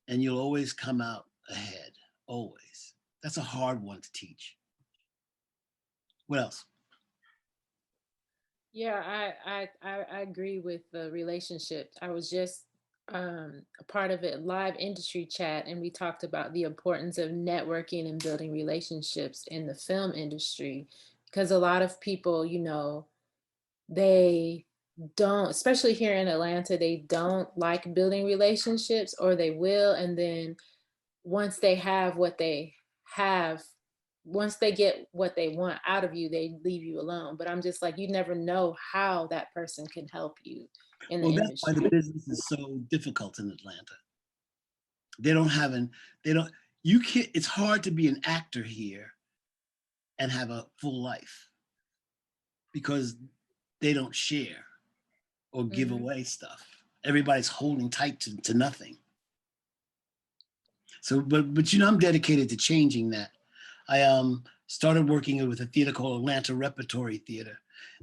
and you'll always come out ahead. Always. That's a hard one to teach. What else? Yeah, I agree with the relationship. I was just a part of a live industry chat, and we talked about the importance of networking and building relationships in the film industry, because a lot of people, they don't, especially here in Atlanta, they don't like building relationships, or they will, and then once they have what they have, once they get what they want out of you, they leave you alone. But I'm just like, you never know how that person can help you in the Well, that's why the industry. business is so difficult in Atlanta. They don't have an, they don't, you can't, it's hard to be an actor here and have a full life because they don't share or give Hmm. away stuff. Everybody's holding tight to nothing. So, but I'm dedicated to changing that. I started working with a theater called Atlanta Repertory Theater,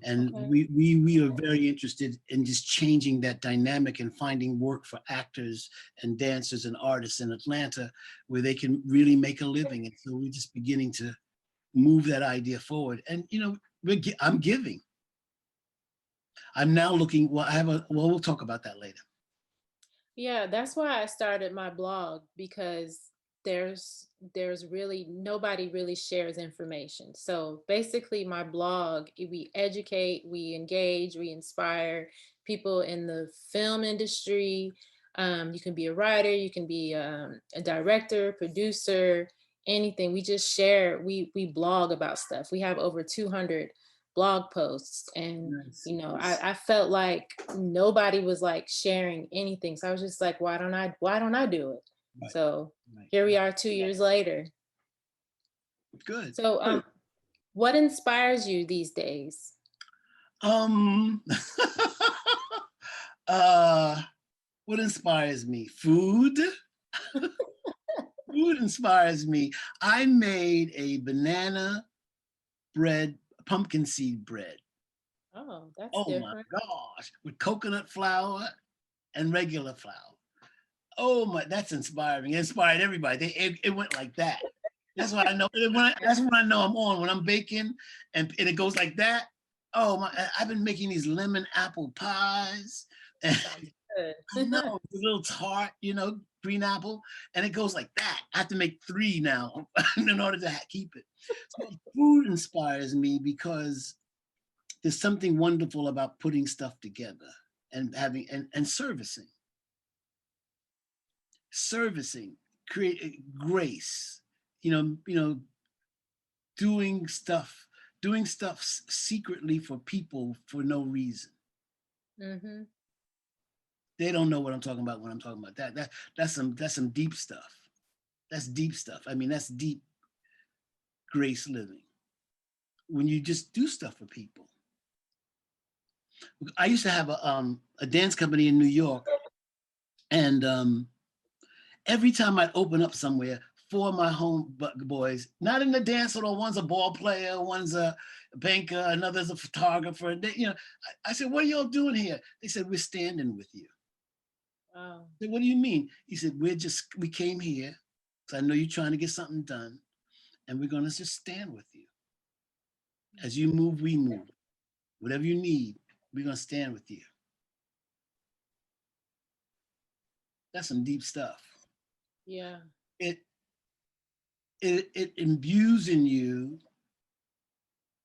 and Okay. we are very interested in just changing that dynamic and finding work for actors and dancers and artists in Atlanta where they can really make a living. And so we're just beginning to move that idea forward. And I'm giving. I'm now looking. Well, I have a. Well, we'll talk about that later. Yeah, that's why I started my blog, because there's really nobody really shares information. So basically my blog, we educate, we engage, we inspire people in the film industry. You can be a writer, you can be a director, producer, anything. We just share, we blog about stuff. We have over 200 blog posts, and Nice. I felt like nobody was like sharing anything. So I was just like, why don't I do it? Right. So Right. here we Right. are 2 years later. Good. So what inspires you these days? Um. uh. What inspires me? Food. Food inspires me. I made a banana bread, pumpkin seed bread. Oh, that's Oh my different. gosh, with coconut flour and regular flour. Oh my, that's inspiring. It inspired everybody. It went like that. That's why I know. That's when I know I'm on when I'm baking, and it goes like that. Oh my! I've been making these lemon apple pies, and Sounds good. I know it's a little tart, green apple, and it goes like that. I have to make three now in order to keep it. So food inspires me because there's something wonderful about putting stuff together and having and servicing, create grace. Doing stuff, secretly for people for no reason. Hmm. They don't know what I'm talking about when I'm talking about that. That's some deep stuff. That's deep stuff. I mean, that's deep grace living. When you just do stuff for people. I used to have a dance company in New York, and every time I'd open up somewhere, four of my home boys, not in the dance hall, one's a ball player, one's a banker, another's a photographer. I said, "What are y'all doing here?" They said, "We're standing with you." Wow. I said, "What do you mean?" He said, we came here, because I know you're trying to get something done, and we're gonna just stand with you. As you move, we move. Whatever you need, we're gonna stand with you. That's some deep stuff. Yeah. It it imbues in you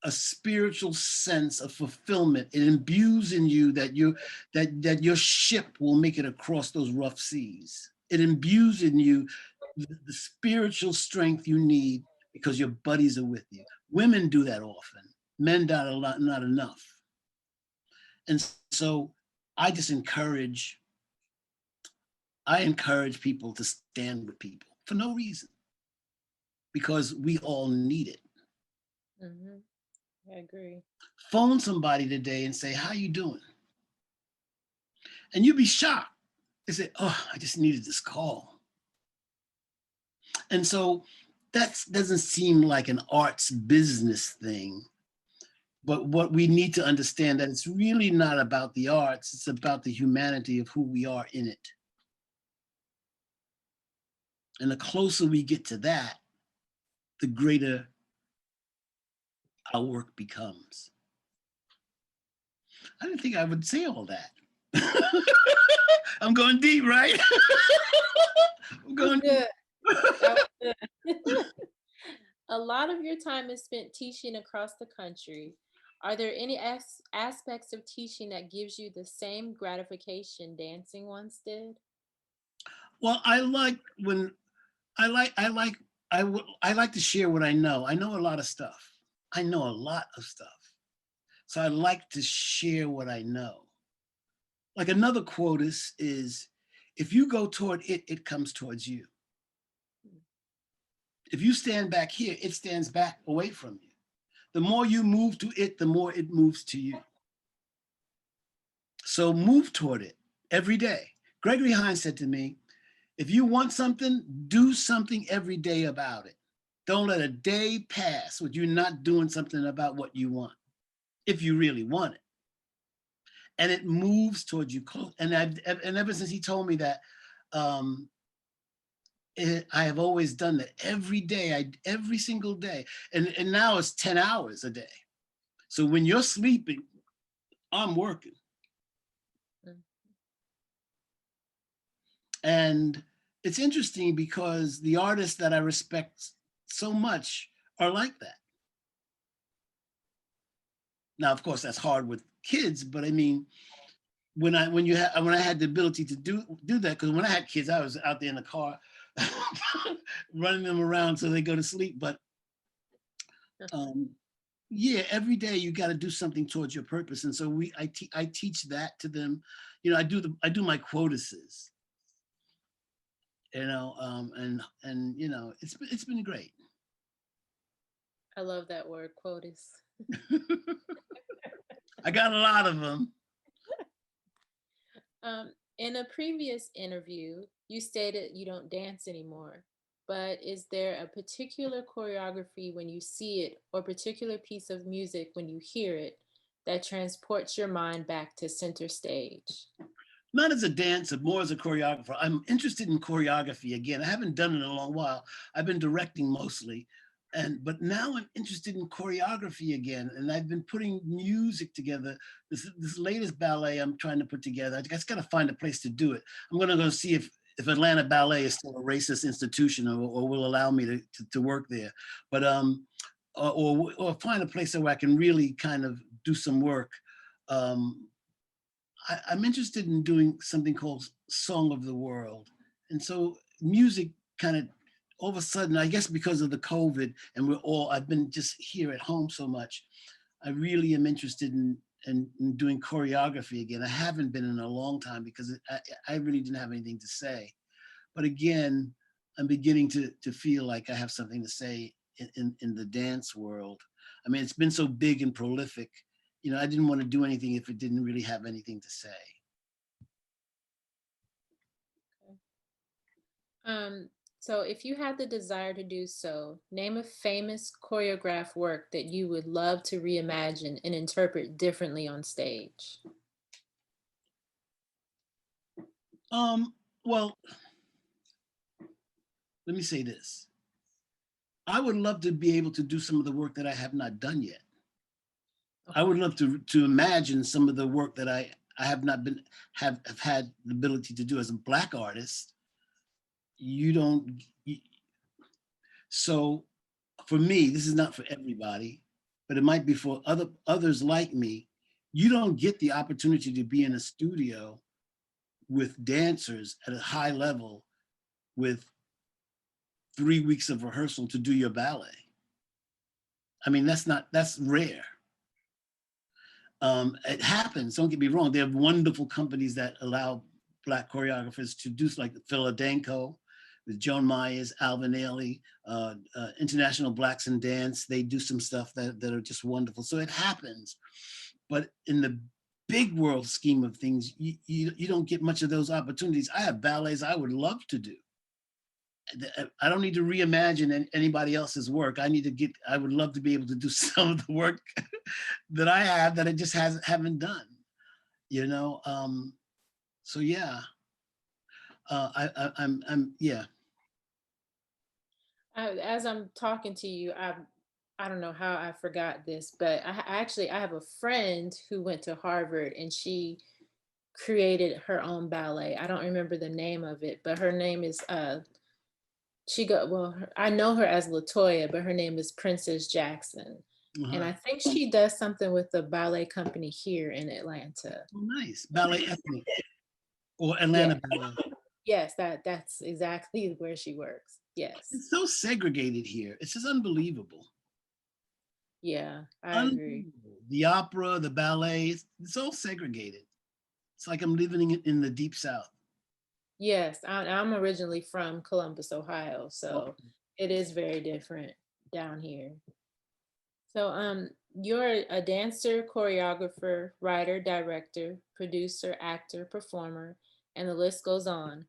a spiritual sense of fulfillment. It imbues in you that your ship will make it across those rough seas. It imbues in you the spiritual strength you need because your buddies are with you. Women do that often. Men do a lot, not enough. And so I just encourage people to stand with people for no reason because we all need it. Hmm. I agree. Phone somebody today and say, "How you doing?" And you'd be shocked. They say, "Oh, I just needed this call." And so that doesn't seem like an arts business thing. But what we need to understand that it's really not about the arts, it's about the humanity of who we are in it. And the closer we get to that, the greater our work becomes. I didn't think I would say all that. I'm going deep, right? I'm That was going deep. good. That was good. A lot of your time is spent teaching across the country. Are there any aspects of teaching that gives you the same gratification dancing once did? Well, I like when I like I like to share what I know. I know a lot of stuff. I know a lot of stuff. So I like to share what I know. Like another quote is if you go toward it, it comes towards you. If you stand back here, it stands back away from you. The more you move to it, the more it moves to you. So move toward it every day. Gregory Hines said to me, if you want something, do something every day about it. Don't let a day pass with you not doing something about what you want, if you really want it. And it moves towards you close. And ever since he told me that, um, I have always done that every day, every single day. And now it's 10 hours a day. So when you're sleeping, I'm working. Mm. And it's interesting because the artists that I respect so much are like that. Now, of course, that's hard with kids, but I mean, when I had the ability to do that, because when I had kids, I was out there in the car running them around so they go to sleep. But um, yeah, every day you got to do something towards your purpose, and so I teach that to them. You know, I do my quotuses, you know, and you know, it's been great. I love that word, quotas. I got a lot of them. In a previous interview, you stated you don't dance anymore, but is there a particular choreography when you see it or particular piece of music when you hear it that transports your mind back to center stage? Not as a dancer, more as a choreographer. I'm interested in choreography again. I haven't done it in a long while. I've been directing mostly, but now I'm interested in choreography again. And I've been putting music together. This latest ballet I'm trying to put together. I just got to find a place to do it. I'm going to go see if Atlanta Ballet is still a racist institution or will allow me to work there. But or find a place where I can really kind of do some work. Um, I'm interested in doing something called Song of the World. And so music kind of all of a sudden, I guess because of the COVID and I've been just here at home so much, I really am interested in doing choreography again. I haven't been in a long time because I really didn't have anything to say. But again, I'm beginning to feel like I have something to say in the dance world. I mean, it's been so big and prolific. You know, I didn't want to do anything if it didn't really have anything to say. Um, so if you had the desire to do so, name a famous choreographed work that you would love to reimagine and interpret differently on stage. Um, well, let me say this. I would love to be able to do some of the work that I have not done yet. I Okay. would love to imagine some of the work that I have not been have had the ability to do as a Black artist. You don't so for me, this is not for everybody, but it might be for others like me. You don't get the opportunity to be in a studio with dancers at a high level with 3 weeks of rehearsal to do your ballet. I mean, that's rare. It happens. Don't get me wrong. There are wonderful companies that allow Black choreographers to do like Philadelphia with Joan Myers, Alvin Ailey, International Blacks in Dance. They do some stuff that are just wonderful. So it happens. But in the big world scheme of things, you don't get much of those opportunities. I have ballets I would love to do. I don't need to reimagine anybody else's work. I would love to be able to do some of the work that I have that I just haven't done, you know? So yeah, I'm yeah. As I'm talking to you, I don't know how I forgot this, but I have a friend who went to Harvard and she created her own ballet. I don't remember the name of it, but her name is she go well, I know her as Latoya, but her name is Princess Jackson. And Uh-huh. I think she does something with the ballet company here in Atlanta. Oh, nice. Ballet ethnic or Yeah. Atlanta ballet. Yes, that's exactly where she works. Yes. It's so segregated here. It's just unbelievable. Yeah, I agree. Unbelievable. The opera, the ballet, it's all segregated. It's like I'm living in the deep south. Yes, I'm originally from Columbus, Ohio, Oh, so it is very different down here. So, you're a dancer, choreographer, writer, director, producer, actor, performer, and the list goes on.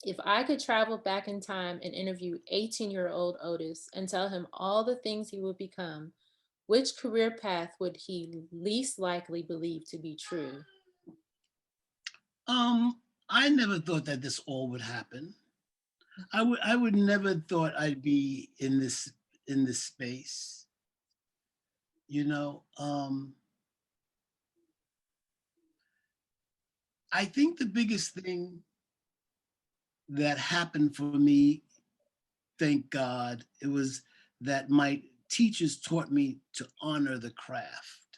If I could travel back in time and interview 18-year-old Otis and tell him all the things he would become, which career path would he least likely believe to be true? I never thought that this all would happen. I would never thought I'd be in this space. You know, I think the biggest thing that happened for me, thank God, it was that my teachers taught me to honor the craft.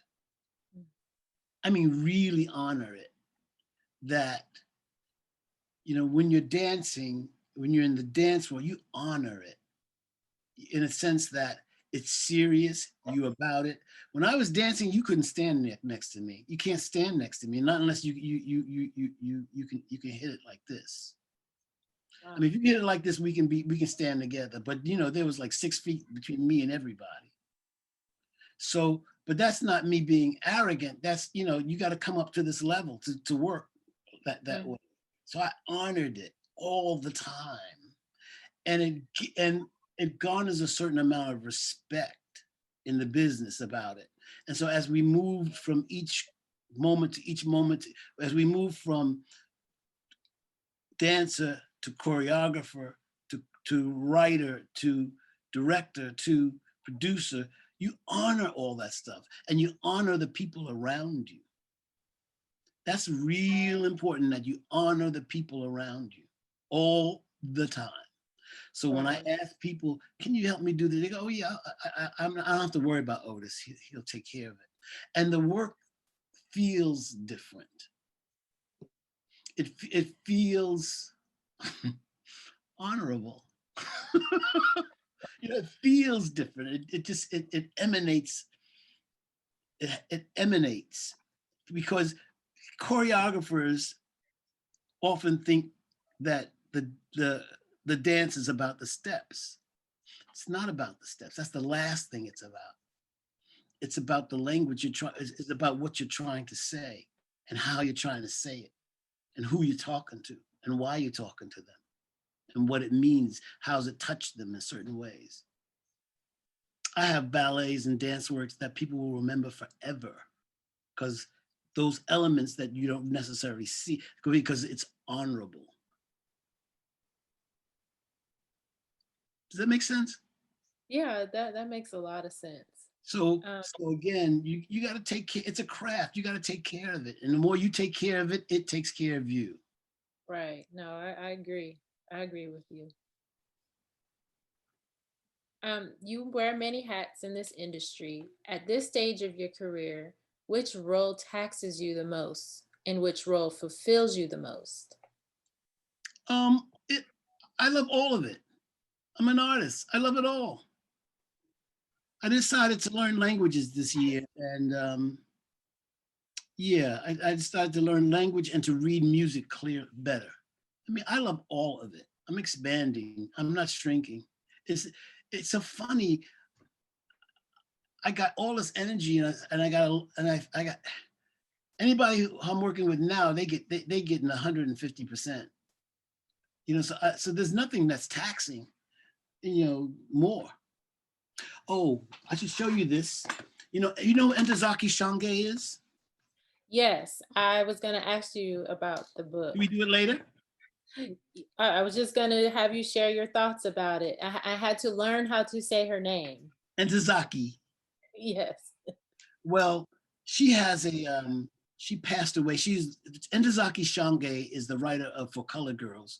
I mean, really honor it. That, when you're dancing, when you're in the dance world, you honor it in a sense that it's serious, you about it. When I was dancing, you couldn't stand next to me. You can't stand next to me, not unless you can hit it like this. I Wow. mean, if you hit it like this, we can stand together. But there was like 6 feet between me and everybody. So, but that's not me being arrogant. That's you got to come up to this level to work that Mm, way. So I honored it all the time, and it garners a certain amount of respect in the business about it. And so as we moved from each moment, as we moved from dancer to choreographer to writer to director to producer, you honor all that stuff and you honor the people around you. That's real important that you honor the people around you all the time. So when I right. ask people, can you help me do this? They go, oh yeah, I don't have to worry about Otis. He'll take care of it. And the work feels different. It feels honorable. It feels different. It just it emanates. It emanates because choreographers often think that the dance is about the steps. It's not about the steps. That's the last thing it's about. It's about the language you're trying. It's about what you're trying to say and how you're trying to say it and who you're talking to and why you're talking to them and what it means. How's it touched them in certain ways? I have ballets and dance works that people will remember forever because those elements that you don't necessarily see because it's honorable. Does that make sense? Yeah, that makes a lot of sense. So, Um, so again, you got to take care. It's a craft. You got to take care of it, and the more you take care of it, it takes care of you. right. No, I agree. I agree with you. You wear many hats in this industry. At this stage of your career, which role taxes you the most and which role fulfills you the most? It. I love all of it. I'm an artist. I love it all. I decided to learn languages this year, and yeah, I decided to learn language and to read music better. I mean, I love all of it. I'm expanding. I'm not shrinking. It's it's a funny. I got all this energy and I got and I got anybody who I'm working with now. They get 150%. So there's nothing that's taxing. More. Oh, I should show you this. You know who Entezaki Shange is? Yes, I was going to ask you about the Can book. we do it later? I was just gonna have you share your thoughts about it. I had to learn how to say her name. And Tazaki. Yes. Well, she has she passed away. She's Entezaki Shange is the writer of For Colored Girls,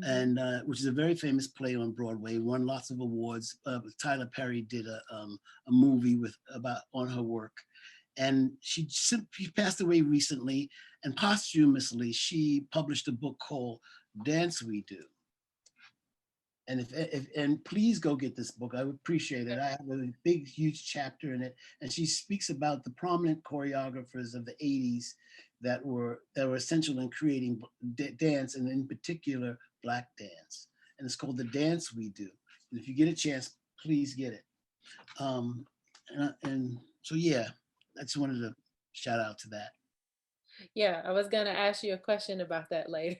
Mhm. and which is a very famous play on Broadway. Won lots of awards. Tyler Perry did a movie with about on her work, and she passed away recently. And posthumously, she published a book called Dance We Do. And if and please go get this book. I would appreciate it. I have a big, huge chapter in it, and she speaks about the prominent choreographers of the '80s that were essential in creating dance, and in particular Black dance. And it's called The Dance We Do. And if you get a chance, please get it. Um, and so yeah, I just wanted to shout out to that. Yeah, I was gonna ask you a question about that later.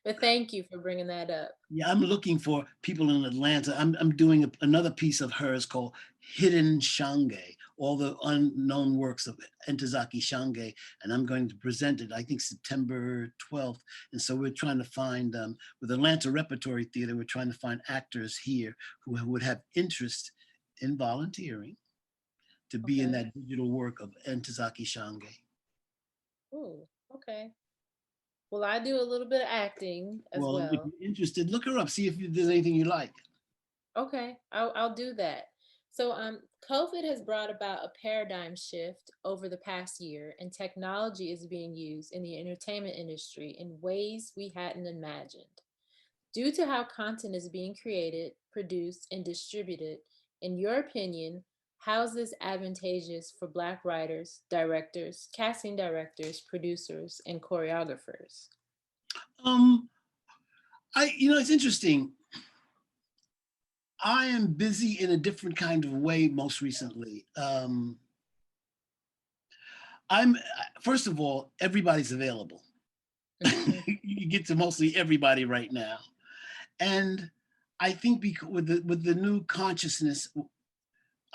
But thank you for bringing that up. Yeah, I'm looking for people in Atlanta. I'm doing another piece of hers called Hidden Shange, all the unknown works of Entezaki Shange, and I'm going to present it, I think, September 12th. And so we're trying to find, with Atlanta Repertory Theater, we're trying to find actors here who would have interest in volunteering to be in Okay. that digital work of Entezaki Shange. Ooh, okay. Well, I do a little bit of acting as Well, if well. you're interested, look her up, see if there's anything you like. Okay, I'll do that. So, COVID has brought about a paradigm shift over the past year, and technology is being used in the entertainment industry in ways we hadn't imagined. Due to how content is being created, produced, and distributed, in your opinion, how is this advantageous for Black writers, directors, casting directors, producers, and choreographers? Um, it's interesting. I am busy in a different kind of way most recently. I'm First of all, everybody's available. Mhm. You get to mostly everybody right now, and I think because with the new consciousness,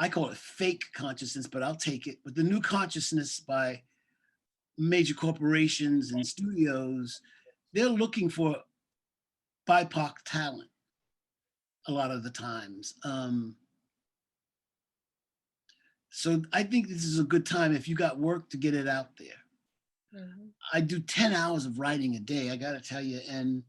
I call it fake consciousness, but I'll take it. With the new consciousness by major corporations and studios, they're looking for BIPOC talent a lot of the times. So I think this is a good time if you got work to get it out there. Mhm. I do 10 hours of writing a day, I gotta tell you, and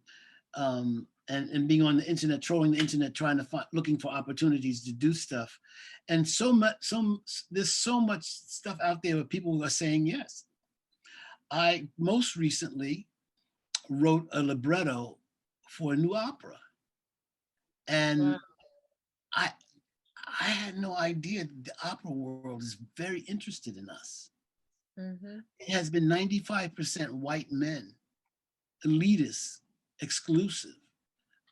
being on the internet, trolling the internet, trying to find, looking for opportunities to do stuff. And there's so much stuff out there where people are saying yes. I most recently wrote a libretto for a new opera. Wow. And I I had no idea the opera world is very interested in us. Mhm. It has been 95% white men, elitist, exclusive,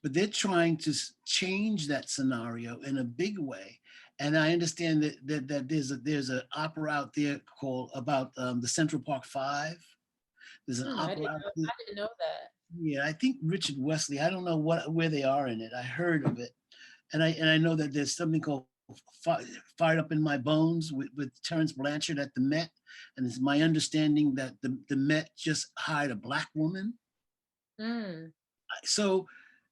but they're trying to change that scenario in a big way. And I understand that there's an opera out there called about the Central Park Five. There's an I opera didn't out know. there. I didn't know that. Yeah, I think Richard Wesley. I don't know where they are in it. I heard of it, and I know that there's something called Fired Up in My Bones with Terrence Blanchard at the Met, and it's my understanding that the Met just hired a Black woman. Mm. So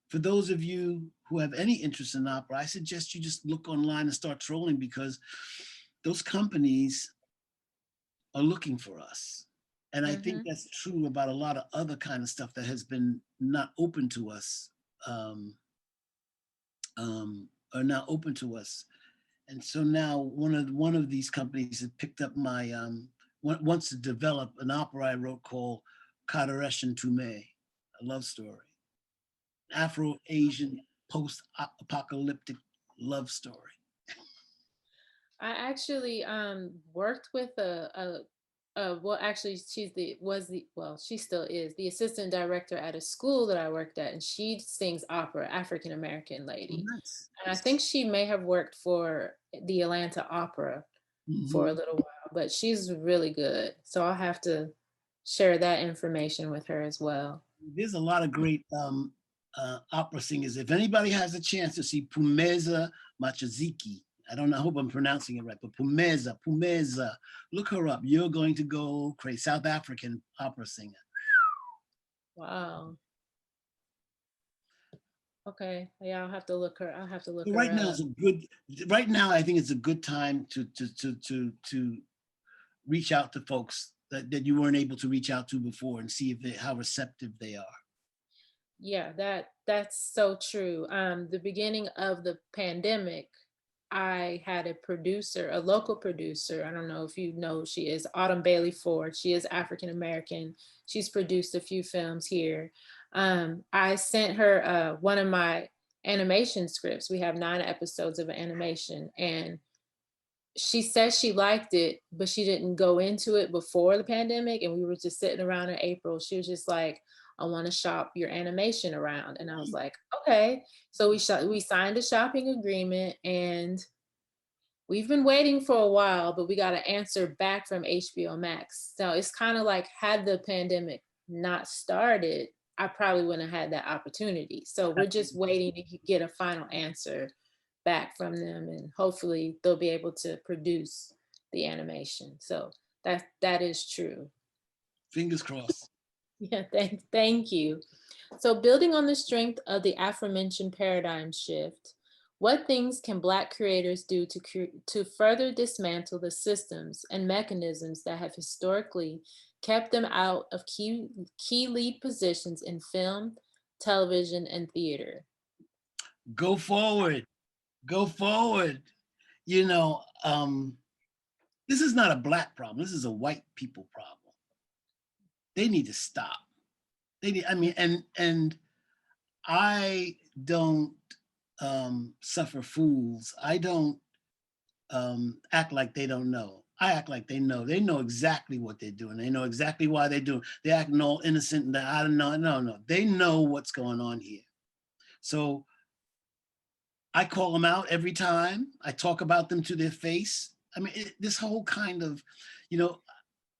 for those of you who have any interest in opera, I suggest you just look online and start trolling, because those companies are looking for us. And I think Mhm. that's true about a lot of other kind of stuff that has been not open to us, um, are now open to us. And so now one of these companies has picked up my wants to develop an opera I wrote called Kadaresh and Tume, a love story, Afro-Asian post-apocalyptic love story. I actually worked with well, actually she's the was the well she still is the assistant director at a school that I worked at, and she sings opera, African American Oh, lady. nice. And I think she may have worked for the Atlanta Opera for a Mhm. little while, but she's really good. So I'll have to share that information with her as well. There's a lot of great opera singers. If anybody has a chance to see Pumeza Machaziki, I don't know, I hope I'm pronouncing it right, but Pumeza, look her up. You're going to go crazy. South African opera singer. Wow. Okay. Yeah, I'll have to look her. I'll have to look So her right now up. is a good. Right now, I think it's a good time to reach out to folks that you weren't able to reach out to before and see if how receptive they are. Yeah, that's so true. The beginning of the pandemic, I had a producer, a local producer. I don't know if you know who she is, Autumn Bailey Ford. She is African American. She's produced a few films here. I sent her one of my animation scripts. We have 9 episodes of an animation, and she said she liked it, but she didn't go into it before the pandemic. And we were just sitting around in April. She was just like, I want to shop your animation around. And I was like, okay. So we signed a shopping agreement, and we've been waiting for a while, but we got an answer back from HBO Max. So it's kind of like, had the pandemic not started, I probably wouldn't have had that opportunity. So we're just waiting to get a final answer back from them, and hopefully they'll be able to produce the animation. So that is true. Fingers crossed. Yeah, thank you. So, building on the strength of the aforementioned paradigm shift, what things can Black creators do to further dismantle the systems and mechanisms that have historically kept them out of key lead positions in film, television, and theater? Go forward. Go forward. You know, this is not a Black problem. This is a white people problem. They need to stop. They need. I mean, and I don't suffer fools. I don't act like they don't know. I act like they know. They know exactly what they're doing. They know exactly why they're doing. They act all innocent and I don't know. No, no. They know what's going on here. So I call them out every time. I talk about them to their face. I mean, this whole kind of, you know,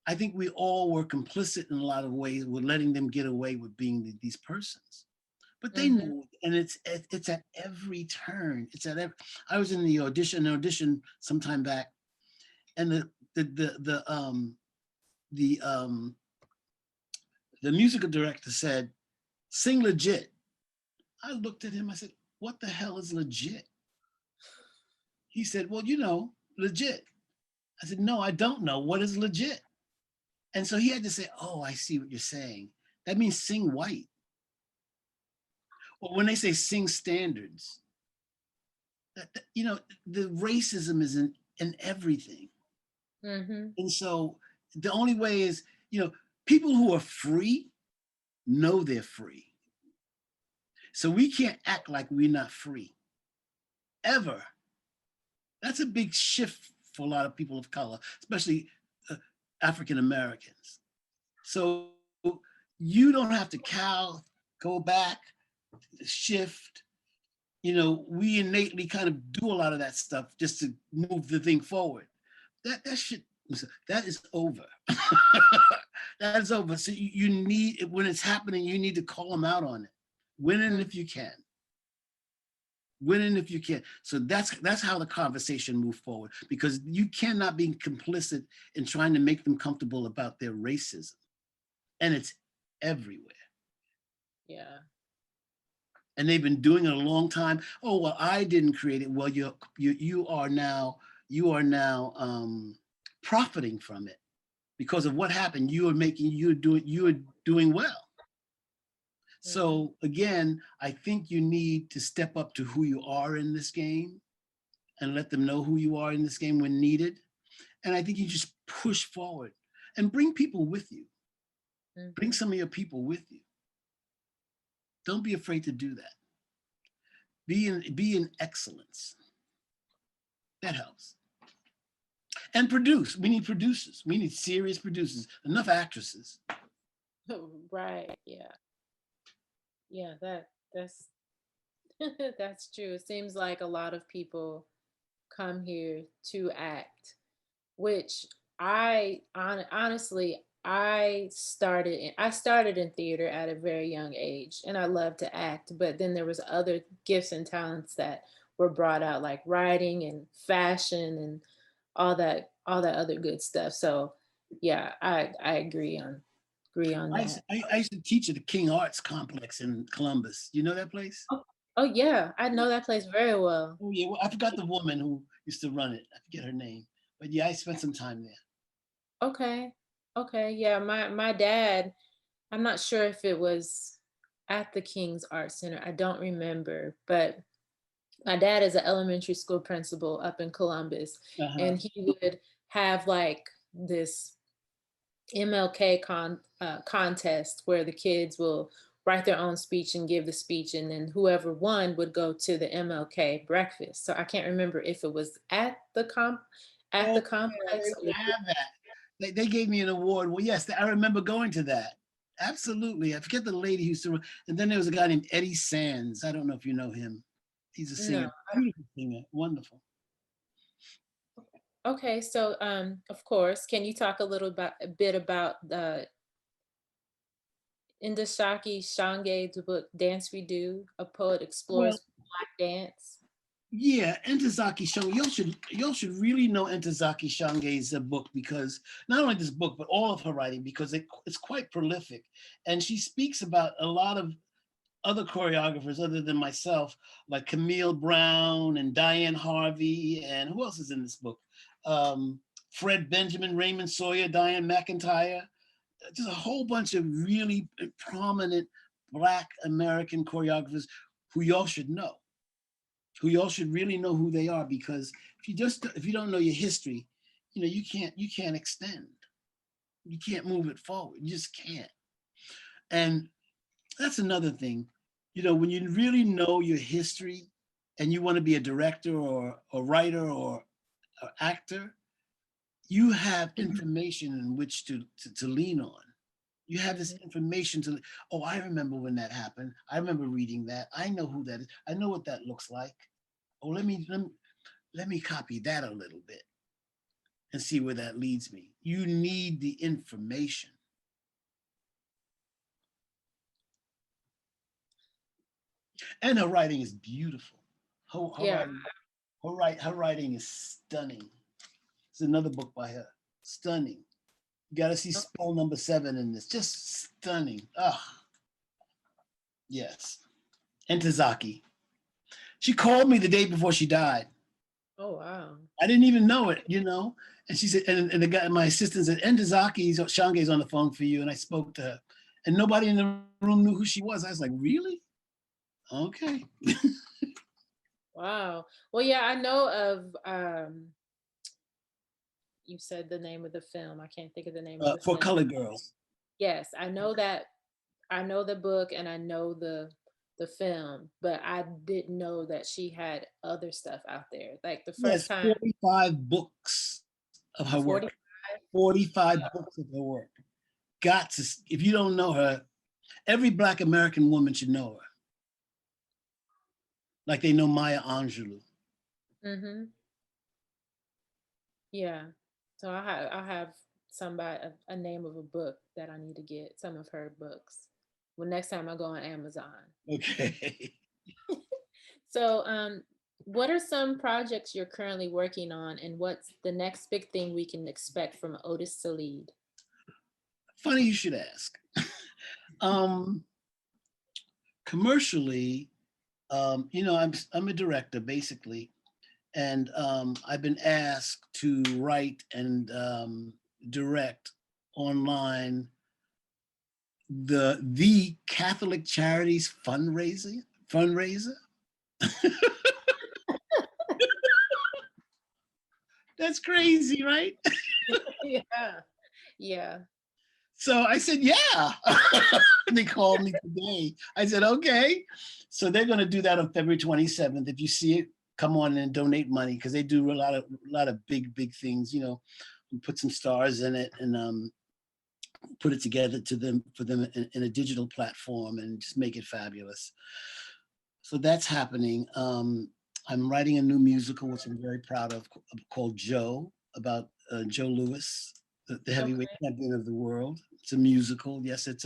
I think we all were complicit in a lot of ways with letting them get away with being these persons. But they Hmm. know, and it's at every turn. It's at every. I was in the audition some time back, and the the musical director said, "Sing legit." I looked at him. I said, "What the hell is legit?" He said, "Well, you know, legit." I said, "No, I don't know. What is legit?" And so he had to say, "Oh, I see what you're saying. That means sing white." Or when they say sing standards, you know, the racism is in everything. Hmm. And so the only way is, you know, people who are free know they're free. So we can't act like we're not free ever. That's a big shift for a lot of people of color, especially African Americans. So you don't have to go back, shift. You know, we innately kind of do a lot of that stuff just to move the thing forward. That shit, that is over. That is over. So you need, when it's happening, you need to call them out on it. Win in if you can. Win in if you can. So that's how the conversation moves forward, because you cannot be complicit in trying to make them comfortable about their racism, and it's everywhere. Yeah. And they've been doing it a long time. Oh well, I didn't create it. Well, you are now profiting from it because of what happened. You are doing well. Hmm. So again, I think you need to step up to who you are in this game and let them know who you are in this game when needed. And I think you just push forward and bring people with you. Bring Hmm. some of your people with you. Don't be afraid to do that. Be in excellence. That helps. And produce. We need producers. We need serious producers. Enough actresses. Right. Yeah. Yeah. That's that's true. It seems like a lot of people come here to act, which honestly, I started in theater at a very young age, and I love to act, but then there was other gifts and talents that were brought out, like writing and fashion and all that other good stuff. So yeah, I agree on that. I used to teach at the King Arts Complex in Columbus. You know that place? Oh yeah, I know that place very well. Oh yeah, well, I forgot the woman who used to run it. I forget her name, but yeah, I spent some time there. Okay. Okay. Yeah, my dad, I'm not sure if it was at the King's Art Center. I don't remember, but my dad is an elementary school principal up in Columbus, Uh-huh. and he would have like this MLK contest where the kids will write their own speech and give the speech, and then whoever won would go to the MLK breakfast. So I can't remember if it was at Oh the yeah, they complex would or have that. They gave me an award. Well, yes, I remember going to that. Absolutely. I forget the lady who used to run. And then there was a guy named Eddie Sands. I don't know if you know him. He's a no. singer, beautiful singer, wonderful. Okay, so of course, can you talk a bit about the Indashaki Shange's book Dance We Do? A poet Well, explores black dance. yeah, Entezaki Shange. Y'all should really know Entezaki Shange's book, because not only this book but all of her writing, because it's quite prolific, and she speaks about a lot of other choreographers other than myself, like Camille Brown and Diane Harvey, and who else is in this book? Um, Fred Benjamin, Raymond Sawyer, Diane McIntyre, just a whole bunch of really prominent Black American choreographers who y'all should know, who y'all should really know who they are, because if you don't know your history, you can't extend, you can't move it forward, you just can't. And that's another thing. When you really know your history and you want to be a director or a writer or actor, you have information in which to lean on. You have this Mhm. information oh, I remember when that happened. I remember reading that. I know who that is. I know what that looks like. Oh, let me copy that a little bit and see where that leads me. You need the information. And her writing is beautiful. Her Yeah. writing her writing is stunning. It's another book by her. Stunning. You got to see spell number 7 in this. Just stunning. Ah, yes. And Tazaki. She called me the day before she died. Oh wow. I didn't even know it. And she said, and the guy, my assistant said, Entazaki's Shange's on the phone for you. And I spoke to her. And nobody in the room knew who she was. I was like, really? Okay. Wow. Well, yeah, I know of you said the name of the film. I can't think of the name of the For film. Colored Girls. Yes, I know that. I know the book and I know the film, but I didn't know that she had other stuff out there. Like the first Yes, time 45 books of her 40. work. 45 books of her work. If you don't know her, every Black American woman should know her, like they know Maya Angelou. Mm-hmm. Yeah. So I have a name of a book that I need to get some of her books. Well, next time I go on Amazon. Okay. So, what are some projects you're currently working on, and what's the next big thing we can expect from Otis Sallid? Funny you should ask. Um, Commercially, I'm a director basically, and I've been asked to write and direct online the Catholic Charities fundraiser. That's crazy, right? Yeah. Yeah. So I said, yeah. They called me today. I said, okay. So they're going to do that on February 27th. If you see it, come on and donate money, because they do a lot of big things. Put some stars in it and put it together for them in a digital platform and just make it fabulous. So that's happening. I'm writing a new musical, which I'm very proud of, called Joe, about Joe Louis, the heavyweight Okay. champion of the world. It's a musical. Yes, it's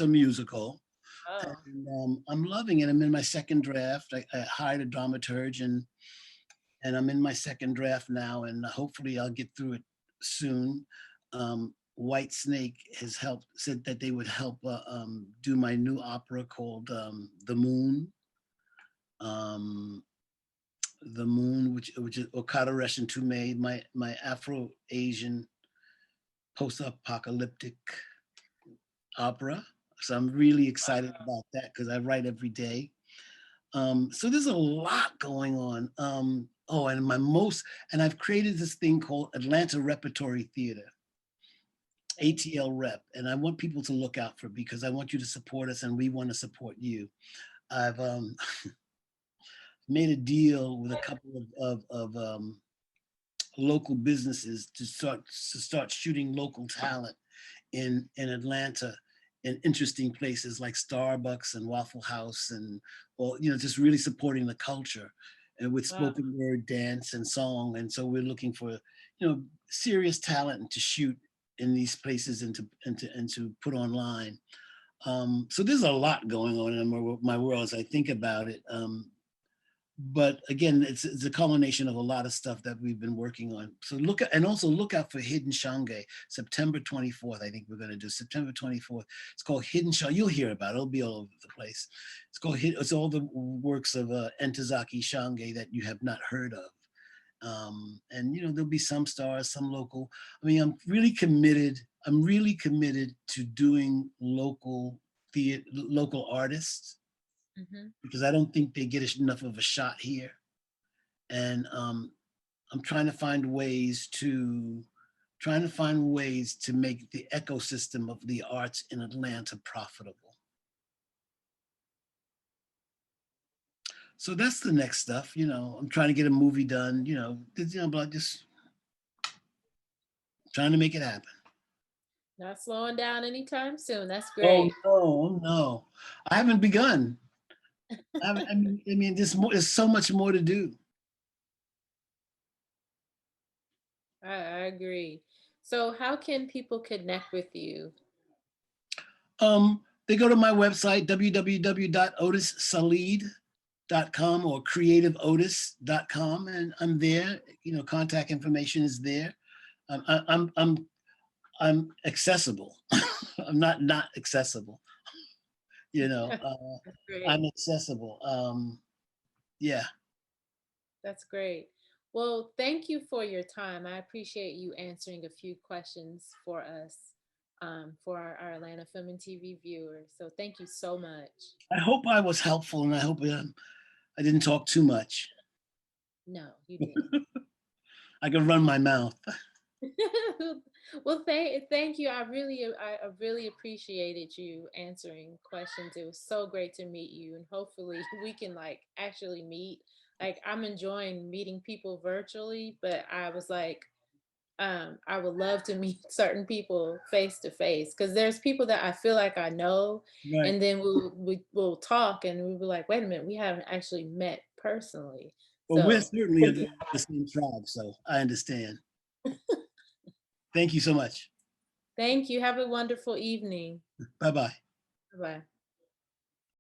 a musical, Oh. and I'm loving it. I'm in my second draft. I hired a dramaturge, and I'm in my second draft now, and hopefully I'll get through it soon. White Snake said that they would help do my new opera called The Moon, The Moon, which is Okada Russian Tume, my Afro-Asian post-apocalyptic opera. So I'm really excited about that because I write every day. So there's a lot going on. Oh, and I've created this thing called Atlanta Repertory Theater, ATL Rep, and I want people to look out for it because I want you to support us and we want to support you. I've made a deal with a couple of local businesses to start shooting local talent in Atlanta in interesting places like Starbucks and Waffle House, and well, just really supporting the culture and with Wow. spoken word, dance, and song. And so we're looking for serious talent to shoot in these places and to put online. So there's a lot going on in my world as I think about it. But again, it's a culmination of a lot of stuff that we've been working on. So also look out for Hidden Shange, September 24th. I think we're going to do September 24th. It's called Hidden Shange. You'll hear about it. It'll be all over the place. It's all the works of Entezaki Shange that you have not heard of. And there'll be some stars, some local. I mean, I'm really committed to doing local artists Hmm. because I don't think they get enough of a shot here. And I'm trying to find ways to make the ecosystem of the arts in Atlanta profitable. So that's the next stuff. I'm trying to get a movie done. But just trying to make it happen. Not slowing down anytime soon. That's Oh great. no, no, I haven't begun. I mean, there's so much more to do. I agree. So, how can people connect with you? They go to my website, www.otissallid.com or creativeotis.com, and I'm there. Contact information is there. I'm accessible. I'm not accessible. That's great. I'm accessible. Yeah. That's great. Well, thank you for your time. I appreciate you answering a few questions for us, for our Atlanta Film and TV viewers. So, thank you so much. I hope I was helpful, and I hope I didn't talk too much. No, you didn't. I can run my mouth. Well, thank you. I really appreciated you answering questions. It was so great to meet you, and hopefully we can like actually meet. Like I'm enjoying meeting people virtually, but I was like, I would love to meet certain people face to face because there's people that I feel like I know, Right. and then we'll talk, and we'll be like, wait a minute, we haven't actually met personally. Well, we're So certainly of the same tribe, so I understand. Thank you so much. thank you. Have a wonderful evening. Bye-bye. Bye bye.